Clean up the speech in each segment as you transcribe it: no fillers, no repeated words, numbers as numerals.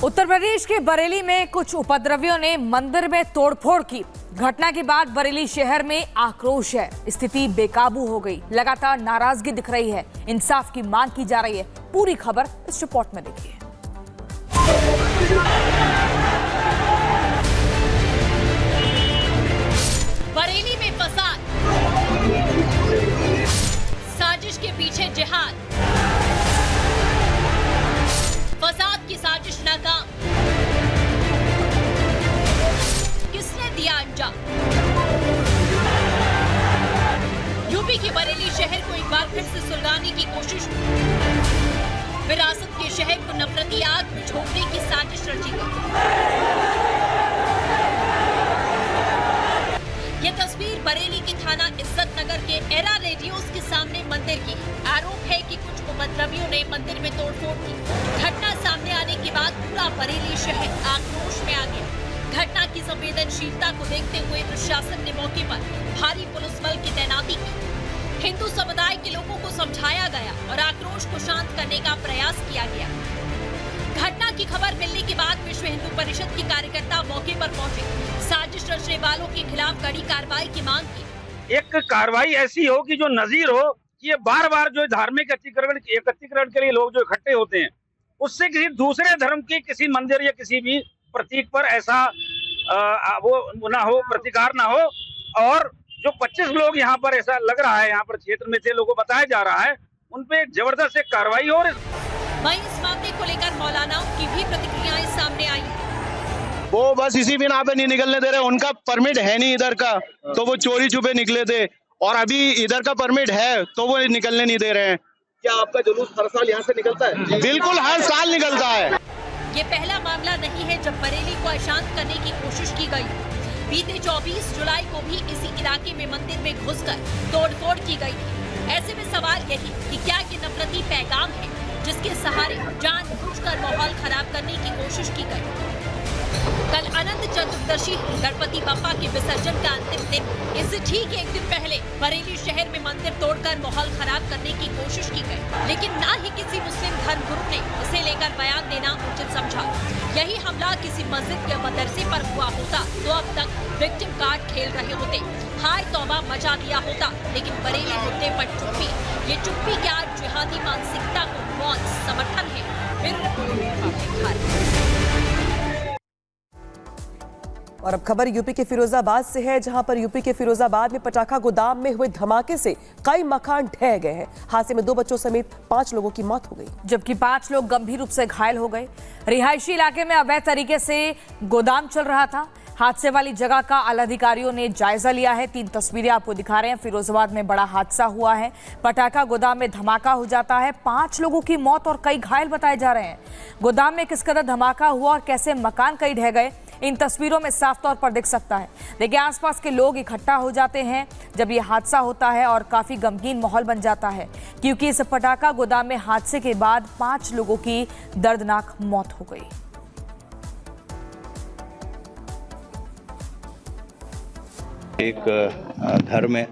उत्तर प्रदेश के बरेली में कुछ उपद्रवियों ने मंदिर में तोड़फोड़ की। घटना के बाद बरेली शहर में आक्रोश है, स्थिति बेकाबू हो गई। लगातार नाराजगी दिख रही है, इंसाफ की मांग की जा रही है। पूरी खबर इस रिपोर्ट में देखिए। बरेली में फसाद, साजिश के पीछे जिहाद, फसाद की साजिश नाकाम, किसने दिया अंजाम? यूपी के बरेली शहर को एक बार फिर से सुलगाने की कोशिश, विरासत के शहर को नफरती आग में झोंकने की साजिश रची गई। ये तस्वीर बरेली के थाना इज्जत नगर के एरा रेडियोस के सामने मंदिर की। आरोप है कि कुछ उपद्रवियों ने मंदिर में तोड़फोड़ की। घटना सामने आने के बाद पूरा बरेली शहर आक्रोश में आ गया। घटना की संवेदनशीलता को देखते हुए प्रशासन ने मौके पर भारी पुलिस बल की तैनाती की। हिंदू समुदाय के लोगों को समझाया गया और आक्रोश को शांत करने का प्रयास किया गया। घटना की खबर मिलने के बाद विश्व हिंदू परिषद के कार्यकर्ता मौके पर पहुंचे। साजिश रचने वालों के खिलाफ कड़ी कार्रवाई की मांग की। एक कार्रवाई ऐसी हो कि जो नजीर हो कि ये बार बार जो धार्मिक एकत्रीकरण के लिए लोग जो इकट्ठे होते हैं, उससे किसी दूसरे धर्म के किसी मंदिर या किसी भी प्रतीक पर ऐसा वो ना हो, प्रतिकार ना हो। और जो 25 लोग यहाँ पर ऐसा लग रहा है, यहाँ पर क्षेत्र में से लोगों को बताया जा रहा है, उन पे जबरदस्त एक कार्रवाई हो। वहीं इस मामले को लेकर मौलानाओं की भी प्रतिक्रियाएं सामने आई। वो बस इसी बिना पे नहीं निकलने दे रहे, उनका परमिट है नहीं इधर का, तो वो चोरी छुपे निकले थे। और अभी इधर का परमिट है तो वो निकलने नहीं दे रहे हैं। क्या आपका जुलूस हर साल यहाँ से निकलता है? बिल्कुल हर साल निकलता है। ये पहला मामला नहीं है जब बरेली को अशांत करने की कोशिश की गई। बीते 24 जुलाई को भी इसी इलाके में मंदिर में घुसकर तोड़फोड़ की गई। ऐसे में सवाल यही कि क्या ये नफरती पैगाम है जिसके सहारे जानबूझकर माहौल खराब करने की कोशिश की गई। कल अनंत चतुर्दशी गणपति बप्पा के विसर्जन का अंतिम दिन, इससे ठीक एक दिन पहले बरेली शहर में मंदिर तोड़कर माहौल खराब करने की कोशिश की गई, लेकिन ना ही किसी मुस्लिम धर्मगुरु ने इसे लेकर बयान देना उचित समझा। यही हमला किसी मस्जिद या मदरसे पर हुआ होता तो अब तक विक्टिम कार्ड खेल रहे होते, हाय तौबा मचा दिया होता। लेकिन बरेली मुद्दे पर चुप्पी, ये चुप्पी क्या जिहादी मानसिकता को मौत समर्थन है? और अब खबर यूपी के फिरोजाबाद से है, जहां पर यूपी के फिरोजाबाद में पटाखा गोदाम में हुए धमाके से कई मकान ढह गए हैं। हादसे में 2 बच्चों समेत 5 लोगों की मौत हो गई, जबकि 5 लोग गंभीर रूप से घायल हो गए। रिहायशी इलाके में अवैध तरीके से गोदाम चल रहा था। हादसे वाली जगह का आला अधिकारियों ने जायजा लिया है। 3 तस्वीरें आपको दिखा रहे हैं। फिरोजाबाद में बड़ा हादसा हुआ है। पटाखा गोदाम में धमाका हो जाता है। 5 लोगों की मौत और कई घायल बताए जा रहे हैं। गोदाम में किस कदर धमाका हुआ और कैसे मकान कई ढह गए, इन तस्वीरों में साफ तौर पर दिख सकता है। देखिए, आसपास के लोग इकट्ठा हो जाते हैं जब ये हादसा होता है और काफी गमगीन माहौल बन जाता है, क्योंकि इस पटाखा गोदाम में हादसे के बाद 5 लोगों की दर्दनाक मौत हो गई। एक घर में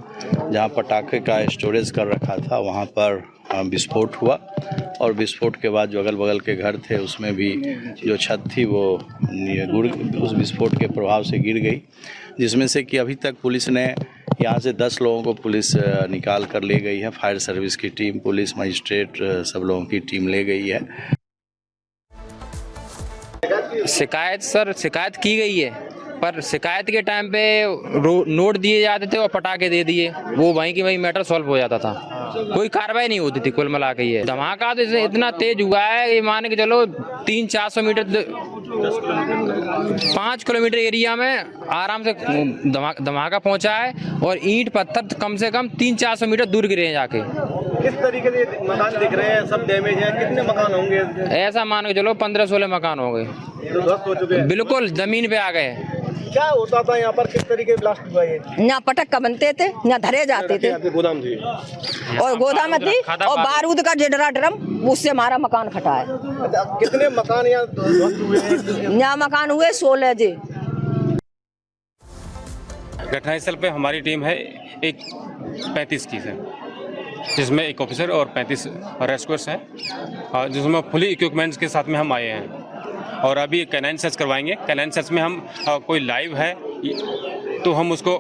जहां पटाखे का स्टोरेज कर रखा था, वहां पर विस्फोट हुआ और विस्फोट के बाद जो अगल बगल के घर थे उसमें भी जो छत थी वो उस विस्फोट के प्रभाव से गिर गई, जिसमें से कि अभी तक पुलिस ने यहाँ से 10 लोगों को पुलिस निकाल कर ले गई है। फायर सर्विस की टीम, पुलिस, मजिस्ट्रेट, सब लोगों की टीम ले गई है। शिकायत की गई है, पर शिकायत के टाइम पे नोट दिए जाते थे और पटाखे दे दिए, वो वहीं की वहीं मैटर सॉल्व हो जाता था, कोई कार्रवाई नहीं होती थी। कुल मिला के ये धमाका तो इतना तेज हुआ है, ये मान के चलो 300-400 मीटर 5 किलोमीटर एरिया में आराम से धमाका पहुंचा है और ईंट पत्थर कम से कम 300-400 मीटर दूर गिरे हैं जाके। किस तरीके से मकान दिख रहे हैं? सब डैमेज है। कितने मकान होंगे? ऐसा मान के चलो 15-16 मकान हो गए, तो ध्वस्त हो चुके हैं। बिल्कुल जमीन पे आ गए। क्या होता था यहाँ पर? किस तरीके ब्लास्ट हुआ ये? यहाँ पटक्का बनते थे, यहाँ धरे जाते थे, गोदाम थी और गोदाम थी और बारूद का जेडरा ड्रम, उससे हमारा मकान फटा है। कितने मकान यहाँ ध्वस्त हुए हैं? यहाँ मकान हुए 16 जी। घटनास्थल पे हमारी टीम है 35 की है, जिसमें 1 ऑफिसर और 35 रेस्क्यूअर्स हैं, जिसमें फुली इक्विपमेंट्स के साथ में हम आए हैं। और अभी कैनाइन सर्च करवाएंगे। कैनाइन सर्च में हम कोई लाइव है तो हम उसको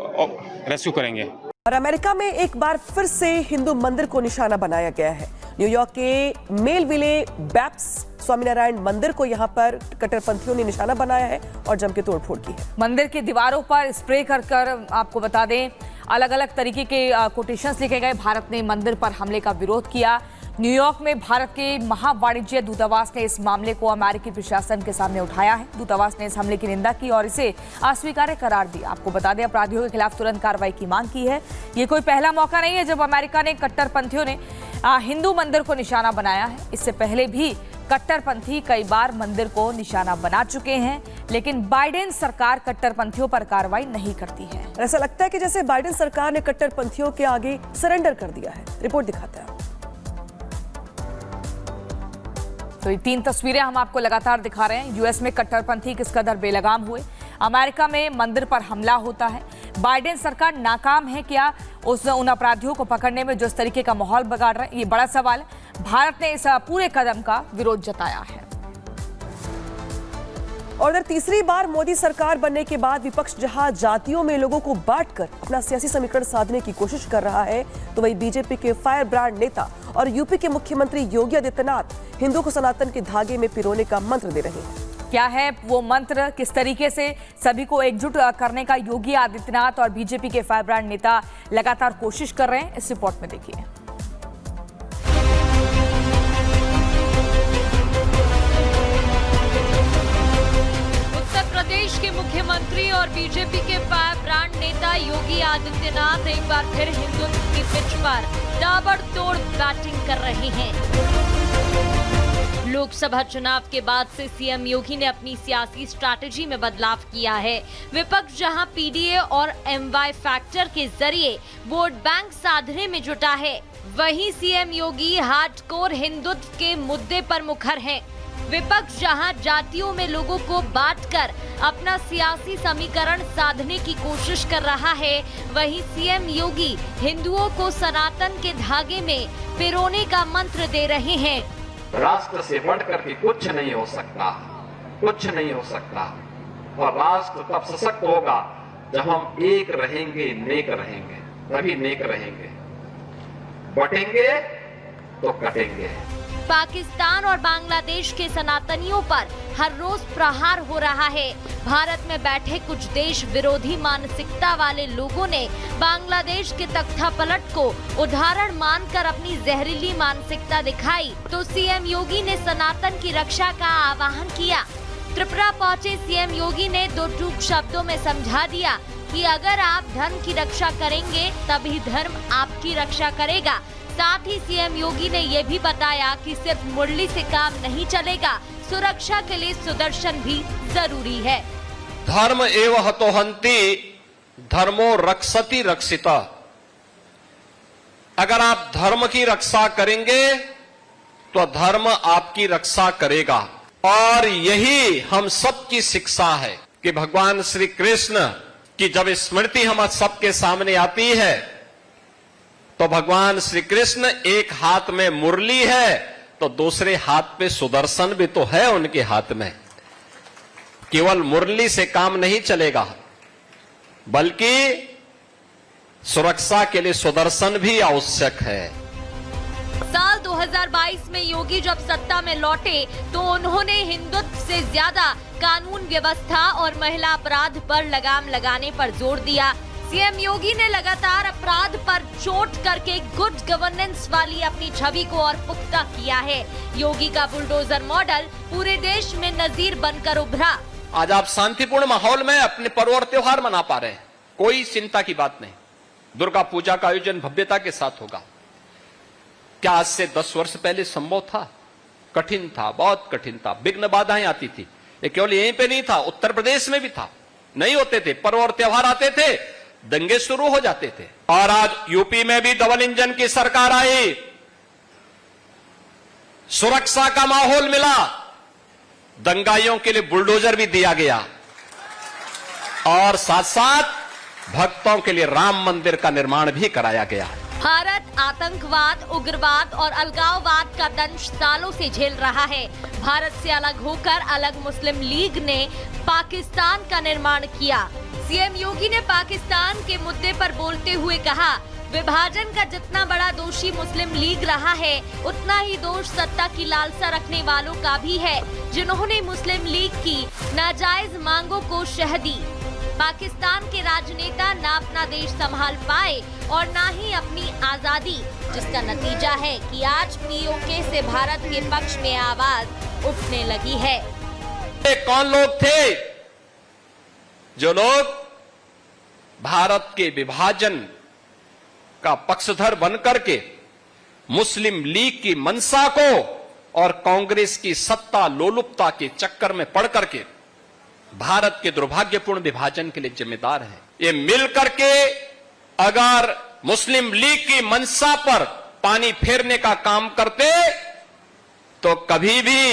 रेस्क्यू करेंगे। और अमेरिका में एक बार फिर से हिंदू मंदिर को निशाना बनाया गया है। न्यूयॉर्क के मेलविले बैप्टिस्ट स्वामीनारायण मंदिर को यहां पर कट्टरपंथियों ने निशाना बनाया है और जम के तोड़फोड़ की है। मंदिर की दीवारों पर स्प्रे कर आपको बता दें, अलग अलग तरीके के कोटेशंस लिखे गए। भारत ने मंदिर पर हमले का विरोध किया। न्यूयॉर्क में भारत के महावाणिज्य दूतावास ने इस मामले को अमेरिकी प्रशासन के सामने उठाया है। दूतावास ने इस हमले की निंदा की और इसे अस्वीकार्य करार दिया। आपको बता दें, अपराधियों के खिलाफ तुरंत कार्रवाई की मांग की है। ये कोई पहला मौका नहीं है जब अमेरिका ने कट्टरपंथियों ने हिंदू मंदिर को निशाना बनाया है। इससे पहले भी कट्टरपंथी कई बार मंदिर को निशाना बना चुके हैं, लेकिन बाइडेन सरकार कट्टरपंथियों पर कार्रवाई नहीं करती है। ऐसा लगता है कि जैसे बाइडेन सरकार ने कट्टरपंथियों के आगे सरेंडर कर दिया है। रिपोर्ट दिखाता है। तो ये 3 तस्वीरें हम आपको लगातार दिखा रहे हैं। यूएस में कट्टरपंथी किस कदर बेलगाम हुए, अमेरिका में मंदिर पर हमला होता है। बाइडेन सरकार नाकाम है क्या उन अपराधियों को पकड़ने में जो इस तरीके का माहौल बिगाड़ रहे हैं, ये बड़ा सवाल है। भारत ने इस पूरे कदम का विरोध जताया है। और इधर तीसरी बार मोदी सरकार बनने के बाद विपक्ष जहां जातियों में लोगों को बांटकर अपना सियासी समीकरण साधने की कोशिश कर रहा है, तो वहीं बीजेपी के फायर ब्रांड नेता और यूपी के मुख्यमंत्री योगी आदित्यनाथ हिंदू को सनातन के धागे में पिरोने का मंत्र दे रहे हैं। क्या है वो मंत्र, किस तरीके से सभी को एकजुट करने का योगी आदित्यनाथ और बीजेपी के फायर ब्रांड नेता लगातार कोशिश कर रहे हैं, इस रिपोर्ट में देखिए। प्रदेश के मुख्यमंत्री और बीजेपी के फायर ब्रांड नेता योगी आदित्यनाथ एक बार फिर हिंदुत्व की पिच पर ताबड़तोड़ बैटिंग कर रहे हैं। लोकसभा चुनाव के बाद से सीएम योगी ने अपनी सियासी स्ट्रैटेजी में बदलाव किया है। विपक्ष जहां पीडीए और एमवाई फैक्टर के जरिए वोट बैंक साधने में जुटा है, वहीं सीएम योगी हार्डकोर हिंदुत्व के मुद्दे पर मुखर हैं। विपक्ष जहां जातियों में लोगों को बांटकर अपना सियासी समीकरण साधने की कोशिश कर रहा है, वहीं सीएम योगी हिंदुओं को सनातन के धागे में पिरोने का मंत्र दे रहे हैं। राष्ट्र से बढ़कर के कुछ नहीं हो सकता, कुछ नहीं हो सकता। और राष्ट्र तब सशक्त होगा जब हम एक रहेंगे, नेक रहेंगे, तभी नेक रहेंगे। बटेंगे तो कटेंगे। पाकिस्तान और बांग्लादेश के सनातनियों पर हर रोज प्रहार हो रहा है। भारत में बैठे कुछ देश विरोधी मानसिकता वाले लोगों ने बांग्लादेश के तख्तापलट को उदाहरण मानकर अपनी जहरीली मानसिकता दिखाई, तो सीएम योगी ने सनातन की रक्षा का आह्वान किया। त्रिपुरा पहुंचे सीएम योगी ने 2 टूक शब्दों में समझा दिया कि अगर आप धर्म की रक्षा करेंगे तभी धर्म आपकी रक्षा करेगा। साथ ही सीएम योगी ने ये भी बताया कि सिर्फ मुरली से काम नहीं चलेगा, सुरक्षा के लिए सुदर्शन भी जरूरी है। धर्म एव हतोहंति धर्मो रक्षति रक्षिता। अगर आप धर्म की रक्षा करेंगे तो धर्म आपकी रक्षा करेगा। और यही हम सबकी शिक्षा है कि भगवान श्री कृष्ण की जब स्मृति हम सबके सामने आती है तो भगवान श्री कृष्ण एक हाथ में मुरली है तो दूसरे हाथ पे सुदर्शन भी तो है उनके हाथ में। केवल मुरली से काम नहीं चलेगा, बल्कि सुरक्षा के लिए सुदर्शन भी आवश्यक है। साल 2022 में योगी जब सत्ता में लौटे तो उन्होंने हिंदुत्व से ज्यादा कानून व्यवस्था और महिला अपराध पर लगाम लगाने पर जोर दिया। सीएम योगी ने लगातार अपराध पर चोट करके गुड गवर्नेंस वाली अपनी छवि को और पुख्ता किया है। योगी का बुलडोजर मॉडल पूरे देश में नजीर बनकर उभरा। आज आप शांतिपूर्ण माहौल में अपने पर्व और त्योहार मना पा रहे हैं, कोई चिंता की बात नहीं। दुर्गा पूजा का आयोजन भव्यता के साथ होगा। क्या आज से 10 वर्ष पहले संभव था? कठिन था, बहुत कठिन था, विघ्न बाधाएं आती थी। ये केवल यहीं पे नहीं था, उत्तर प्रदेश में भी था। नहीं होते थे, पर्व और त्योहार आते थे, दंगे शुरू हो जाते थे। और आज यूपी में भी डबल इंजन की सरकार आई, सुरक्षा का माहौल मिला, दंगाइयों के लिए बुलडोजर भी दिया गया और साथ साथ भक्तों के लिए राम मंदिर का निर्माण भी कराया गया। भारत आतंकवाद, उग्रवाद और अलगाववाद का दंश सालों से झेल रहा है। भारत से अलग होकर अलग मुस्लिम लीग ने पाकिस्तान का निर्माण किया। सीएम योगी ने पाकिस्तान के मुद्दे पर बोलते हुए कहा, विभाजन का जितना बड़ा दोषी मुस्लिम लीग रहा है, उतना ही दोष सत्ता की लालसा रखने वालों का भी है, जिन्होंने मुस्लिम लीग की नाजायज मांगों को शह दी। पाकिस्तान के राजनेता ना अपना देश संभाल पाए और ना ही अपनी आजादी, जिसका नतीजा है कि आज पीओके से भारत के पक्ष में आवाज उठने लगी है। कौन लोग थे जो लोग भारत के विभाजन का पक्षधर बनकर के मुस्लिम लीग की मंशा को और कांग्रेस की सत्ता लोलुपता के चक्कर में पड़ करके भारत के दुर्भाग्यपूर्ण विभाजन के लिए जिम्मेदार है। ये मिल करके अगर मुस्लिम लीग की मंशा पर पानी फेरने का काम करते तो कभी भी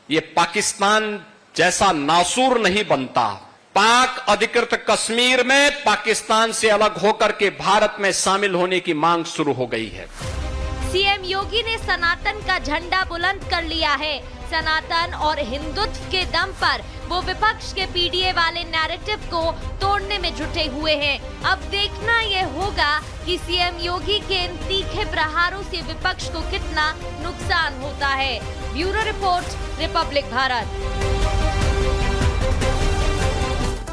ये पाकिस्तान जैसा नासूर नहीं बनता। पाक अधिकृत कश्मीर में पाकिस्तान से अलग होकर के भारत में शामिल होने की मांग शुरू हो गई है। सीएम योगी ने सनातन का झंडा बुलंद कर लिया है। सनातन और हिंदुत्व के दम पर वो विपक्ष के पीडीए वाले नैरेटिव को तोड़ने में जुटे हुए हैं। अब देखना ये होगा कि सीएम योगी के इन तीखे प्रहारों से विपक्ष को कितना नुकसान होता है। Bureau report, Republic Bharat.